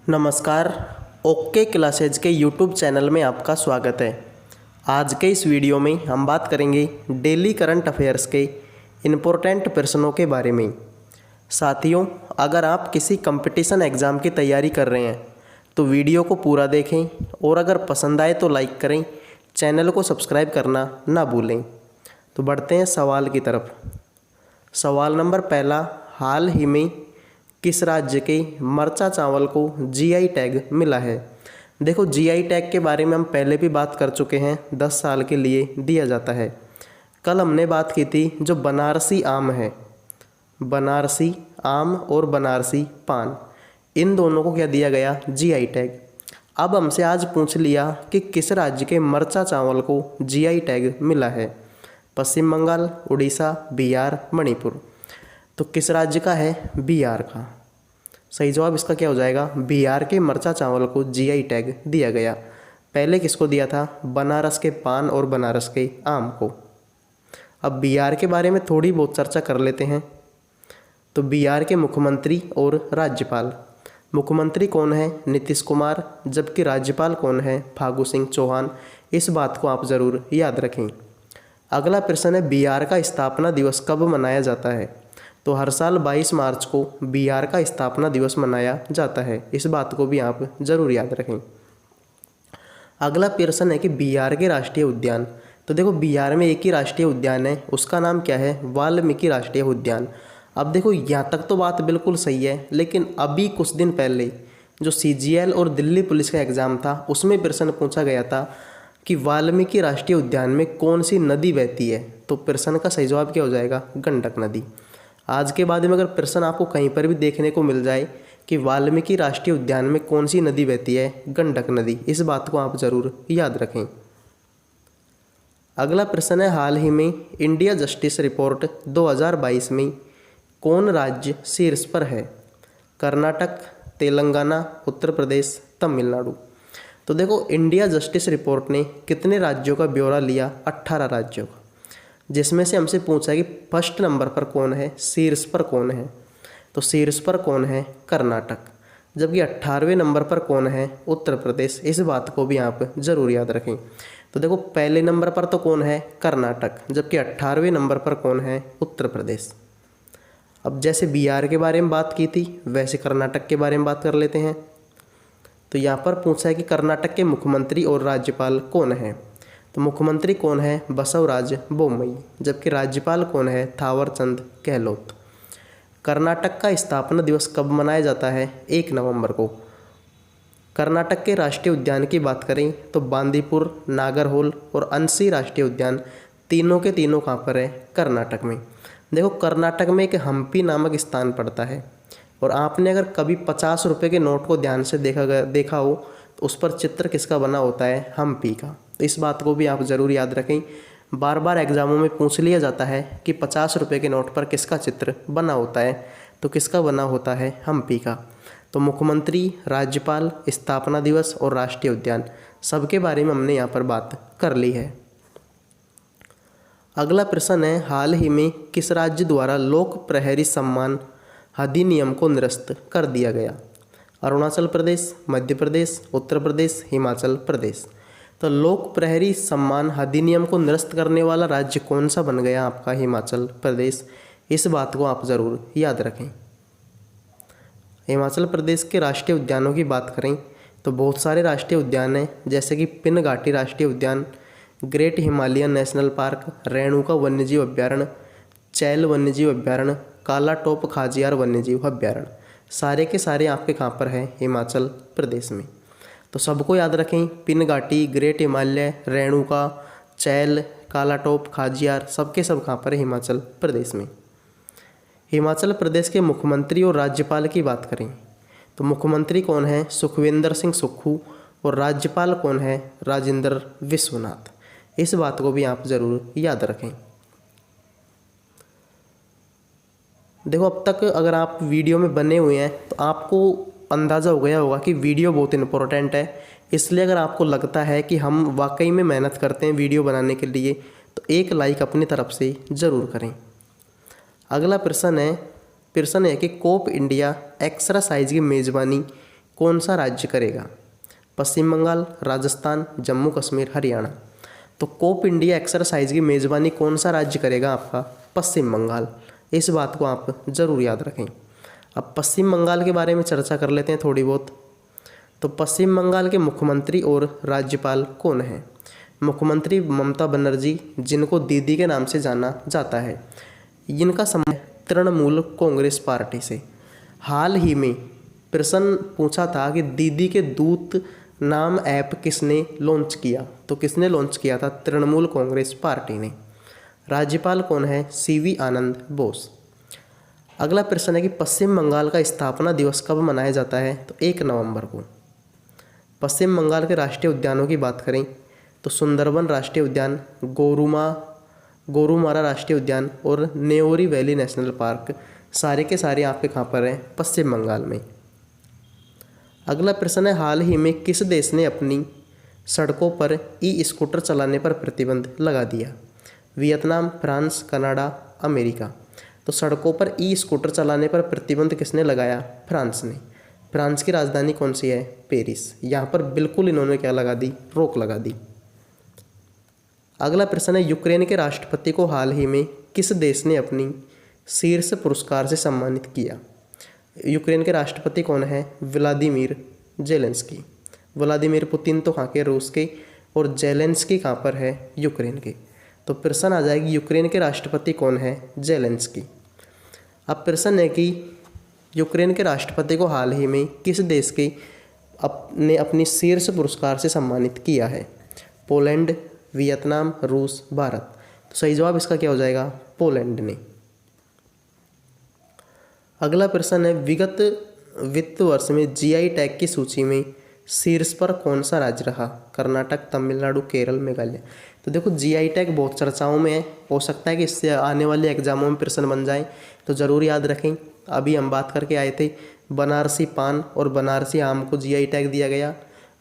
नमस्कार। Okay classes के YouTube channel में आपका स्वागत है। आज के इस वीडियो में हम बात करेंगे डेली करंट अफेयर्स के इम्पोर्टेंट प्रश्नों के बारे में। साथियों, अगर आप किसी कंपटीशन एग्ज़ाम की तैयारी कर रहे हैं तो वीडियो को पूरा देखें और अगर पसंद आए तो लाइक करें, चैनल को सब्सक्राइब करना ना भूलें। तो बढ़ते हैं सवाल की तरफ। सवाल नंबर पहला, हाल ही में किस राज्य के मरचा चावल को जीआई टैग मिला है। देखो, जीआई टैग के बारे में हम पहले भी बात कर चुके हैं, 10 साल के लिए दिया जाता है। कल हमने बात की थी जो बनारसी आम है, बनारसी आम और बनारसी पान, इन दोनों को क्या दिया गया, जीआई टैग। अब हमसे आज पूछ लिया कि किस राज्य के मरचा चावल को जीआई टैग मिला है। पश्चिम बंगाल, उड़ीसा, बिहार, मणिपुर। तो किस राज्य का है, बिहार का। सही जवाब इसका क्या हो जाएगा, बिहार के मरचा चावल को जीआई टैग दिया गया। पहले किसको दिया था, बनारस के पान और बनारस के आम को। अब बिहार के बारे में थोड़ी बहुत चर्चा कर लेते हैं। तो बिहार के मुख्यमंत्री और राज्यपाल, मुख्यमंत्री कौन है, नीतीश कुमार, जबकि राज्यपाल कौन है, फागू सिंह चौहान। इस बात को आप ज़रूर याद रखें। अगला प्रश्न है, बिहार का स्थापना दिवस कब मनाया जाता है। तो हर साल 22 मार्च को बिहार का स्थापना दिवस मनाया जाता है। इस बात को भी आप जरूर याद रखें। अगला प्रश्न है कि बिहार के राष्ट्रीय उद्यान। तो देखो, बिहार में एक ही राष्ट्रीय उद्यान है, उसका नाम क्या है, वाल्मीकि राष्ट्रीय उद्यान। अब देखो, यहाँ तक तो बात बिल्कुल सही है, लेकिन अभी कुछ दिन पहले जो सीजीएल और दिल्ली पुलिस का एग्ज़ाम था उसमें प्रश्न पूछा गया था कि वाल्मीकि राष्ट्रीय उद्यान में कौन सी नदी बहती है। तो प्रश्न का सही जवाब क्या हो जाएगा, गंडक नदी। आज के बाद में अगर प्रश्न आपको कहीं पर भी देखने को मिल जाए कि वाल्मीकि राष्ट्रीय उद्यान में कौन सी नदी बहती है, गंडक नदी, इस बात को आप ज़रूर याद रखें। अगला प्रश्न है, हाल ही में इंडिया जस्टिस रिपोर्ट 2022 में कौन राज्य शीर्ष पर है। कर्नाटक, तेलंगाना, उत्तर प्रदेश, तमिलनाडु। तो देखो, इंडिया जस्टिस रिपोर्ट ने कितने राज्यों का ब्यौरा लिया, 18 राज्यों का, जिसमें से हमसे पूछा है कि फर्स्ट नंबर पर कौन है, शीर्ष पर कौन है। तो शीर्ष पर कौन है, कर्नाटक, जबकि 18वें नंबर पर कौन है, उत्तर प्रदेश। इस बात को भी आप जरूर याद रखें। तो देखो, पहले नंबर पर तो कौन है, कर्नाटक, जबकि 18वें नंबर पर कौन है, उत्तर प्रदेश। अब जैसे बिहार के बारे में बात की थी वैसे कर्नाटक के बारे में बात कर लेते हैं। तो यहाँ पर पूछा है कि कर्नाटक के मुख्यमंत्री और राज्यपाल कौन है। तो मुख्यमंत्री कौन है, बसवराज बोम्मई, जबकि राज्यपाल कौन है, थावरचंद गहलोत। कर्नाटक का स्थापना दिवस कब मनाया जाता है, 1 नवंबर को। कर्नाटक के राष्ट्रीय उद्यान की बात करें तो बांदीपुर, नागरहोल और अंसी राष्ट्रीय उद्यान, तीनों के तीनों कहाँ पर है, कर्नाटक में। देखो, कर्नाटक में एक हम्पी नामक स्थान पड़ता है, और आपने अगर कभी 50 रुपये के नोट को ध्यान से देखा हो तो उस पर चित्र किसका बना होता है, हम्पी का। तो इस बात को भी आप ज़रूर याद रखें। बार बार एग्जामों में पूछ लिया जाता है कि 50 रुपये के नोट पर किसका चित्र बना होता है, तो किसका बना होता है, हम्पी का। तो मुख्यमंत्री, राज्यपाल, स्थापना दिवस और राष्ट्रीय उद्यान, सबके बारे में हमने यहाँ पर बात कर ली है। अगला प्रश्न है, हाल ही में किस राज्य द्वारा लोक प्रहरी सम्मान अधिनियम को निरस्त कर दिया गया। अरुणाचल प्रदेश, मध्य प्रदेश, उत्तर प्रदेश, हिमाचल प्रदेश। तो लोक प्रहरी सम्मान अधिनियम को निरस्त करने वाला राज्य कौन सा बन गया आपका, हिमाचल प्रदेश। इस बात को आप ज़रूर याद रखें। हिमाचल प्रदेश के राष्ट्रीय उद्यानों की बात करें तो बहुत सारे राष्ट्रीय उद्यान हैं, जैसे कि पिन घाटी राष्ट्रीय उद्यान, great Himalayan national park, Renuka वन्यजीव अभ्यारण्य, चैल वन्यजीव अभ्यारण्य, काला टोप खाजियार वन्यजीव अभ्यारण्य। सारे के सारे आपके कहाँ पर हैं, हिमाचल प्रदेश में। तो सबको याद रखें, पिन घाटी, ग्रेट हिमालय, रेणुका, चैल, काला टोप, खाजियार, सबके सब कहाँ पर है, हिमाचल प्रदेश में। हिमाचल प्रदेश के मुख्यमंत्री और राज्यपाल की बात करें तो मुख्यमंत्री कौन है, सुखविंदर सिंह सुक्खू, और राज्यपाल कौन है, राजेंद्र विश्वनाथ। इस बात को भी आप ज़रूर याद रखें। देखो, अब तक अगर आप वीडियो में बने हुए हैं तो आपको अंदाज़ा हो गया होगा कि वीडियो बहुत इम्पोर्टेंट है। इसलिए अगर आपको लगता है कि हम वाकई में मेहनत करते हैं वीडियो बनाने के लिए तो एक लाइक अपनी तरफ से ज़रूर करें। अगला प्रश्न है कि कोप इंडिया एक्सरसाइज की मेज़बानी कौन सा राज्य करेगा? पश्चिम बंगाल, राजस्थान, जम्मू कश्मीर, हरियाणा। तो कोप इंडिया एक्सरसाइज की मेज़बानी कौन सा राज्य करेगा? आपका पश्चिम बंगाल। इस बात को आप ज़रूर याद रखें। अब पश्चिम बंगाल के बारे में चर्चा कर लेते हैं थोड़ी बहुत। तो पश्चिम बंगाल के मुख्यमंत्री और राज्यपाल कौन हैं? मुख्यमंत्री ममता बनर्जी, जिनको दीदी के नाम से जाना जाता है। इनका संबंध तृणमूल कांग्रेस पार्टी से। हाल ही में प्रश्न पूछा था कि दीदी के दूत नाम ऐप किसने लॉन्च किया? तो किसने लॉन्च किया था? तृणमूल कांग्रेस पार्टी ने। राज्यपाल कौन है? सीवी आनंद बोस। अगला प्रश्न है कि पश्चिम बंगाल का स्थापना दिवस कब मनाया जाता है? तो 1 नवंबर को। पश्चिम बंगाल के राष्ट्रीय उद्यानों की बात करें तो सुंदरबन राष्ट्रीय उद्यान, गोरुमारा राष्ट्रीय उद्यान और नेओरी वैली नेशनल पार्क सारे के सारे आपके कहाँ पर हैं? पश्चिम बंगाल में। अगला प्रश्न है हाल ही में किस देश ने अपनी सड़कों पर ई स्कूटर चलाने पर प्रतिबंध लगा दिया? Vietnam, France, Canada, America. तो सड़कों पर ई स्कूटर चलाने पर प्रतिबंध किसने लगाया? फ्रांस ने। फ्रांस की राजधानी कौन सी है? पेरिस। यहाँ पर बिल्कुल इन्होंने क्या लगा दी? रोक लगा दी। अगला प्रश्न है यूक्रेन के राष्ट्रपति को हाल ही में किस देश ने अपनी शीर्ष पुरस्कार से सम्मानित किया? यूक्रेन के राष्ट्रपति कौन है? Vladimir Zelensky. व्लादिमीर पुतिन तो कहाँ के? रूस के, और जेलेंस्की कहाँ पर है? यूक्रेन के। तो प्रश्न आ जाएगी यूक्रेन के राष्ट्रपति कौन है? जेलेंस्की। अब प्रश्न है कि यूक्रेन के राष्ट्रपति को हाल ही में किस देश के ने अपनी शीर्ष पुरस्कार से सम्मानित किया है? पोलैंड, वियतनाम, रूस, भारत। तो सही जवाब इसका क्या हो जाएगा? पोलैंड ने। अगला प्रश्न है विगत वित्त वर्ष में जीआई टैग की सूची में शीर्ष पर कौन सा राज्य रहा? कर्नाटक, तमिलनाडु, केरल, मेघालय। तो देखो जीआई टैग बहुत चर्चाओं में है, हो सकता है कि इससे आने वाले एग्जामों में प्रश्न बन जाए, तो ज़रूर याद रखें। अभी हम बात करके आए थे बनारसी पान और बनारसी आम को जीआई टैग दिया गया।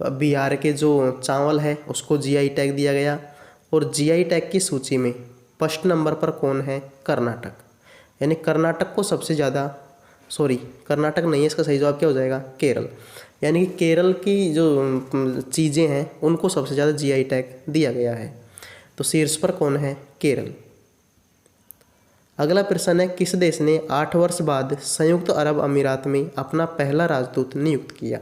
बिहार के जो चावल है उसको जीआई टैग दिया गया। और जीआई टैग की सूची में फर्स्ट नंबर पर कौन है? कर्नाटक। यानी कर्नाटक को सबसे ज़्यादा, कर्नाटक नहीं है, इसका सही जवाब क्या हो जाएगा? केरल। यानी कि केरल की जो चीज़ें हैं उनको सबसे ज़्यादा जीआई टैग दिया गया है। तो शीर्ष पर कौन है? केरल। अगला प्रश्न है किस देश ने 8 वर्ष बाद संयुक्त अरब अमीरात में अपना पहला राजदूत नियुक्त किया?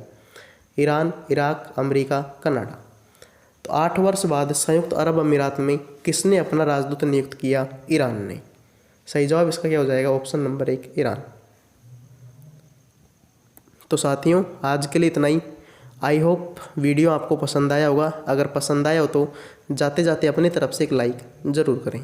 Iran, Iraq, America, Canada. तो 8 वर्ष बाद संयुक्त अरब अमीरात में किसने अपना राजदूत नियुक्त किया? ईरान ने। सही जवाब इसका क्या हो जाएगा? Option number 1 Iran. तो साथियों आज के लिए इतना ही। आई होप वीडियो आपको पसंद आया होगा। अगर पसंद आया हो तो जाते जाते अपनी तरफ से एक लाइक ज़रूर करें।